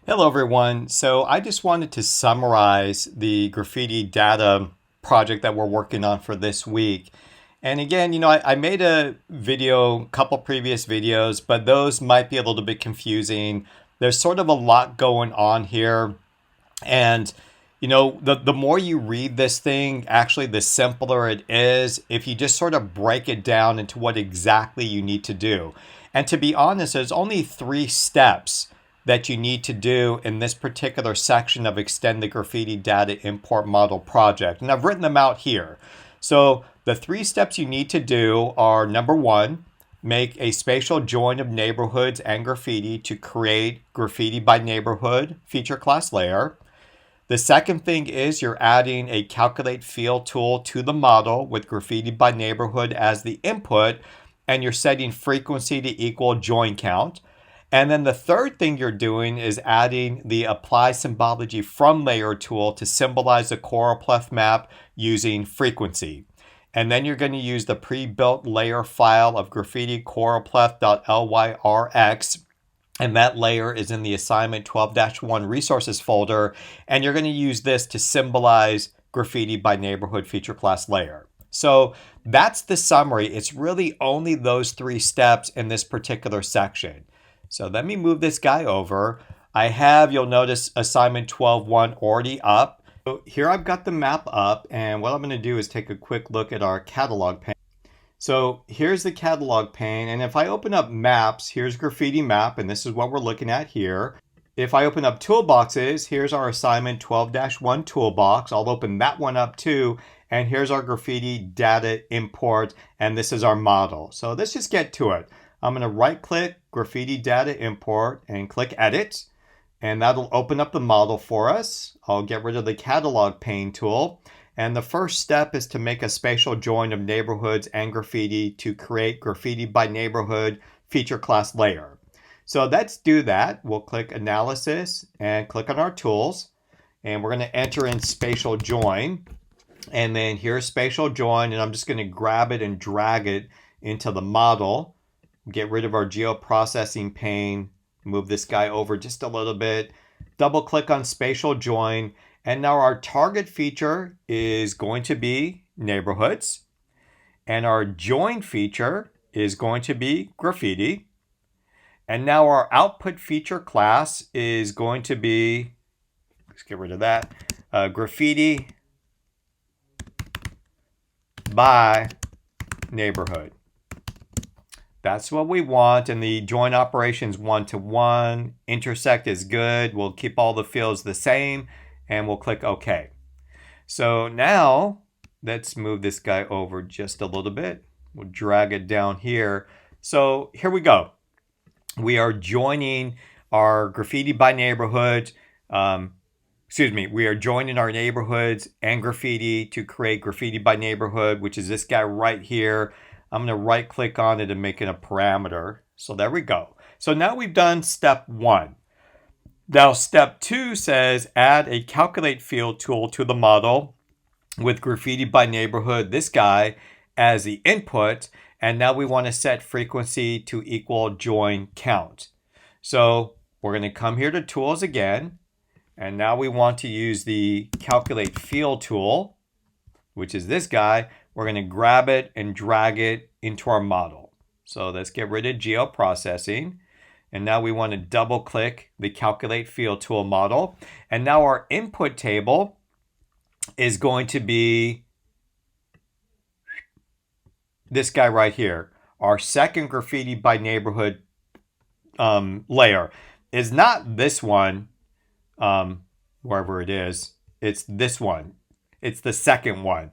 Hello, everyone. So I just wanted to summarize the graffiti data project that we're working on for this week. And again, I made a video, couple previous videos, but those might be a little bit confusing. There's sort of a lot going on here. And, the more you read this thing, actually, the simpler it is if you just sort of break it down into what exactly you need to do. And to be honest, there's only 3 steps that you need to do in this particular section of Extend the Graffiti Data Import Model project. And I've written them out here. So the 3 steps you need to do are: number one, make a spatial join of neighborhoods and graffiti to create graffiti by neighborhood feature class layer. The second thing is you're adding a calculate field tool to the model with graffiti by neighborhood as the input, and you're setting frequency to equal join count. And then the third thing you're doing is adding the apply symbology from layer tool to symbolize the choropleth map using frequency. And then you're going to use the pre-built layer file of graffiti choropleth.lyrx, and that layer is in the assignment 12-1 resources folder. And you're going to use this to symbolize graffiti by neighborhood feature class layer. So that's the summary. It's really only those 3 steps in this particular section. So let me move this guy over. I have, you'll notice, assignment 12-1 already up. So here I've got the map up, and what I'm going to do is take a quick look at our catalog pane. So here's the catalog pane, and if I open up maps, here's graffiti map, and this is what we're looking at here. If I open up toolboxes, here's our assignment 12-1 toolbox. I'll open that one up too, and here's our graffiti data import, and this is our model. So let's just get to it. I'm going to right click graffiti data import and click edit, and that'll open up the model for us. I'll get rid of the catalog pane tool. And the first step is to make a spatial join of neighborhoods and graffiti to create graffiti by neighborhood feature class layer. So let's do that. We'll click analysis and click on our tools. And we're going to enter in spatial join. And then here's spatial join. And I'm just going to grab it and drag it into the model. Get rid of our geoprocessing pane. Move this guy over just a little bit. Double click on spatial join. And now our target feature is going to be neighborhoods. And our join feature is going to be graffiti. And now our output feature class is going to be, let's get rid of that, graffiti by neighborhood. That's what we want. And the join operations 1-to-1. Intersect is good. We'll keep all the fields the same. And we'll click OK. So now let's move this guy over just a little bit. We'll drag it down here. So here we go. We are joining our graffiti by neighborhood. We are joining our neighborhoods and graffiti to create graffiti by neighborhood, which is this guy right here. I'm going to right click on it and make it a parameter. So there we go. So now we've done step 1. Now, step 2 says add a calculate field tool to the model with graffiti by neighborhood, this guy, as the input. And now we want to set frequency to equal join count. So we're going to come here to tools again. And now we want to use the calculate field tool, which is this guy. We're going to grab it and drag it into our model. So let's get rid of geoprocessing. And now we want to double click the calculate field tool model. And now our input table is going to be this guy right here. Our second graffiti by neighborhood layer is not this one, wherever it is. It's this one. It's the second one.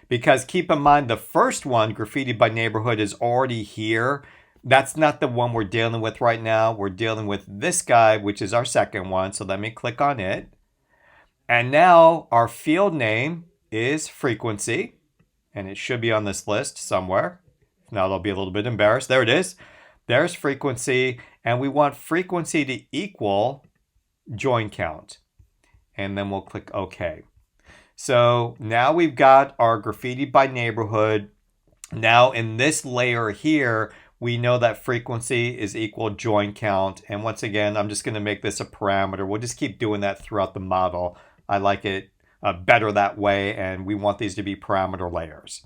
Because keep in mind, the first one, graffiti by neighborhood, is already here. That's not the one we're dealing with right now. We're dealing with this guy, which is our second one. So let me click on it. And now our field name is frequency. And it should be on this list somewhere. Now they'll be a little bit embarrassed. There it is. There's frequency. And we want frequency to equal join count. And then we'll click OK. So now we've got our graffiti by neighborhood. Now in this layer here, we know that frequency is equal join count. And once again, I'm just going to make this a parameter. We'll just keep doing that throughout the model. I like it better that way, and we want these to be parameter layers.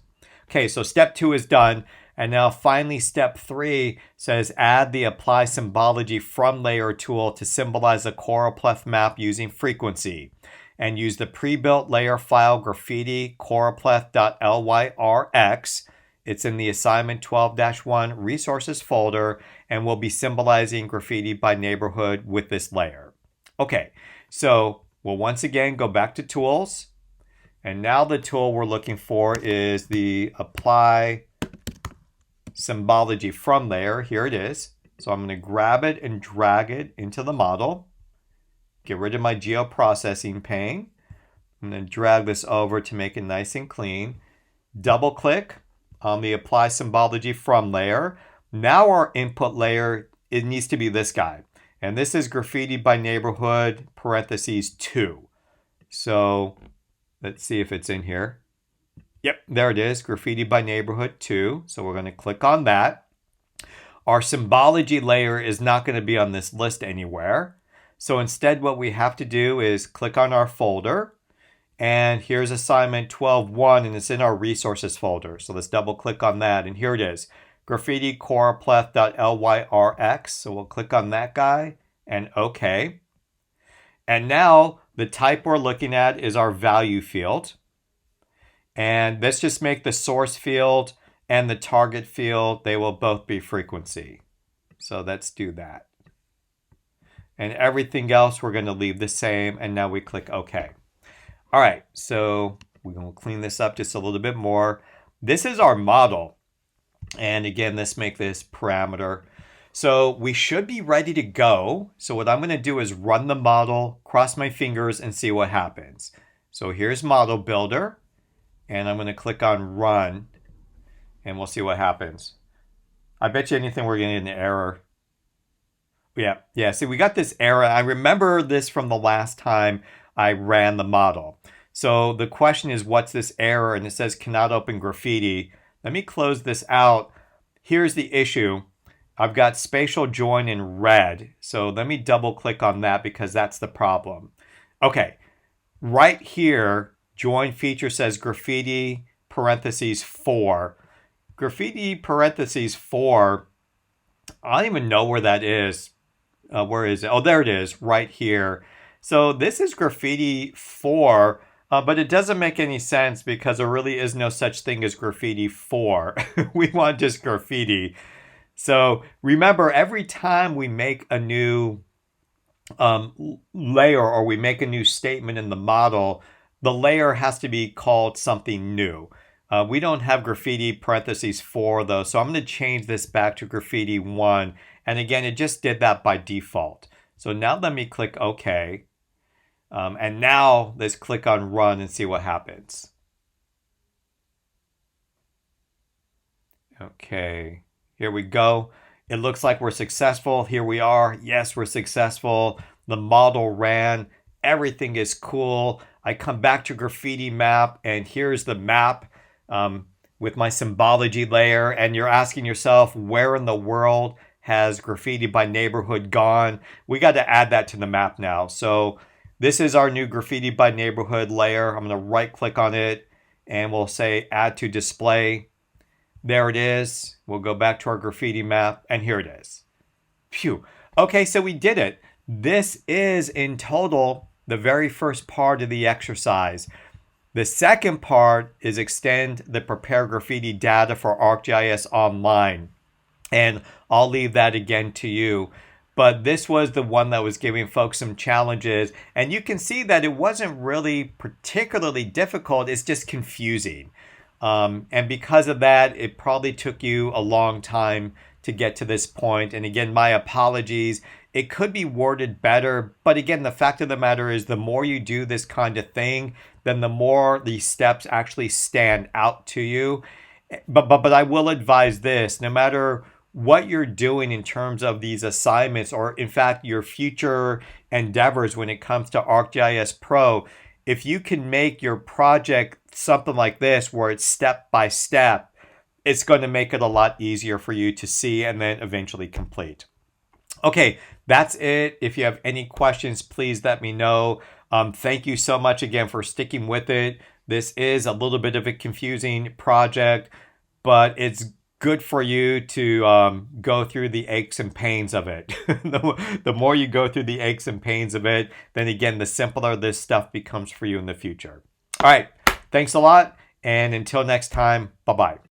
Okay, so step 2 is done. And now finally, step 3 says add the apply symbology from layer tool to symbolize a choropleth map using frequency. And use the pre-built layer file graffiti choropleth.lyrx. It's in the assignment 12-1 resources folder, and we'll be symbolizing graffiti by neighborhood with this layer. Okay, so we'll once again go back to tools. And now the tool we're looking for is the apply symbology from layer. Here it is. So I'm going to grab it and drag it into the model. Get rid of my geoprocessing pane. I'm going to drag this over to make it nice and clean. Double click on the apply symbology from layer. Now our input layer, it needs to be this guy. And this is graffiti by neighborhood parentheses 2. So let's see if it's in here. Yep, there it is, graffiti by neighborhood 2. So we're going to click on that. Our symbology layer is not going to be on this list anywhere. So instead, what we have to do is click on our folder. And here's assignment 12-1, and it's in our resources folder. So let's double click on that. And here it is, graffiti choropleth.lyrx. So we'll click on that guy and OK. And now the type we're looking at is our value field. And let's just make the source field and the target field, they will both be frequency. So let's do that. And everything else we're going to leave the same. And now we click OK. All right, so we're going to clean this up just a little bit more. This is our model. And again, let's make this parameter. So we should be ready to go. So what I'm going to do is run the model, cross my fingers, and see what happens. So here's Model Builder. And I'm going to click on Run. And we'll see what happens. I bet you anything we're going to get an error. Yeah, see, we got this error. I remember this from the last time I ran the model. So the question is, what's this error? And it says cannot open graffiti. Let me close this out. Here's the issue. I've got spatial join in red. So let me double click on that because that's the problem. Okay, right here, join feature says graffiti parentheses 4. Graffiti parentheses 4, I don't even know where that is. Where is it? Oh, there it is, right here. So this is graffiti 4, but it doesn't make any sense because there really is no such thing as graffiti 4. We want just graffiti. So remember, every time we make a new layer or we make a new statement in the model, the layer has to be called something new. We don't have graffiti parentheses 4 though, so I'm going to change this back to graffiti 1. And again, it just did that by default. So now let me click OK. And now let's click on Run and see what happens. Okay, here we go. It looks like we're successful. Here we are. Yes, we're successful. The model ran. Everything is cool. I come back to graffiti map, and here's the map with my symbology layer. And you're asking yourself, where in the world has graffiti by neighborhood gone? We got to add that to the map now. So this is our new graffiti by neighborhood layer. I'm going to right click on it and we'll say add to display. There it is. We'll go back to our graffiti map and here it is. Phew. Okay, so we did it. This is in total the very first part of the exercise. The second part is extend the prepare graffiti data for ArcGIS Online. And I'll leave that again to you. But this was the one that was giving folks some challenges. And you can see that it wasn't really particularly difficult. It's just confusing. And because of that, it probably took you a long time to get to this point. And again, my apologies. It could be worded better. But again, the fact of the matter is the more you do this kind of thing, then the more the steps actually stand out to you. But I will advise this, no matter what you're doing in terms of these assignments, or in fact, your future endeavors when it comes to ArcGIS Pro, if you can make your project something like this, where it's step by step, it's going to make it a lot easier for you to see and then eventually complete. Okay, that's it. If you have any questions, please let me know. Thank you so much again for sticking with it. This is a little bit of a confusing project, but it's good for you to go through the aches and pains of it. The more you go through the aches and pains of it, then again, the simpler this stuff becomes for you in the future. All right, thanks a lot. And until next time, bye-bye.